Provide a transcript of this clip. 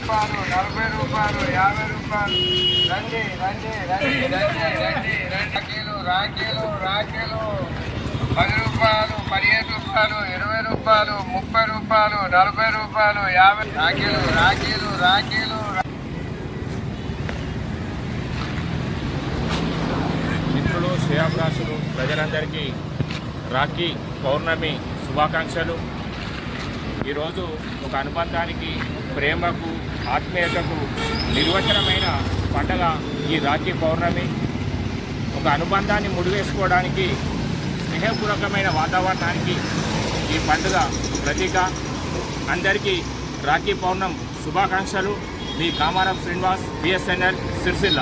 రూపాయలు, 40 రూపాయలు, 50 రూపాయలు. రండి రండి రండి రండి రండి రండి. రాఖీలు రాఖీలు 10 రూపాయలు, 15 రూపాయలు, 20 రూపాయలు, 30 రూపాయలు, 40 రూపాయలు, 50. రాఖీలు రాఖీలు రాఖీలు. మిత్రులు, శ్రేయాభిలాషులు ప్రజలందరికీ రాఖీ పౌర్ణమి శుభాకాంక్షలు. ఈరోజు ఒక అనుబంధానికి, ప్రేమకు, ఆత్మీయతకు నిర్వచనమైన పండగ ఈ రాఖీ పౌర్ణమి. ఒక అనుబంధాన్ని ముడివేసుకోవడానికి, స్నేహపూర్వకమైన వాతావరణానికి ఈ పండుగ ప్రతీక. అందరికీ రాఖీ పౌర్ణమి శుభాకాంక్షలు. మీ కామారం శ్రీనివాస్, బిఎస్ఎన్ఎల్ సిరిసిల్ల.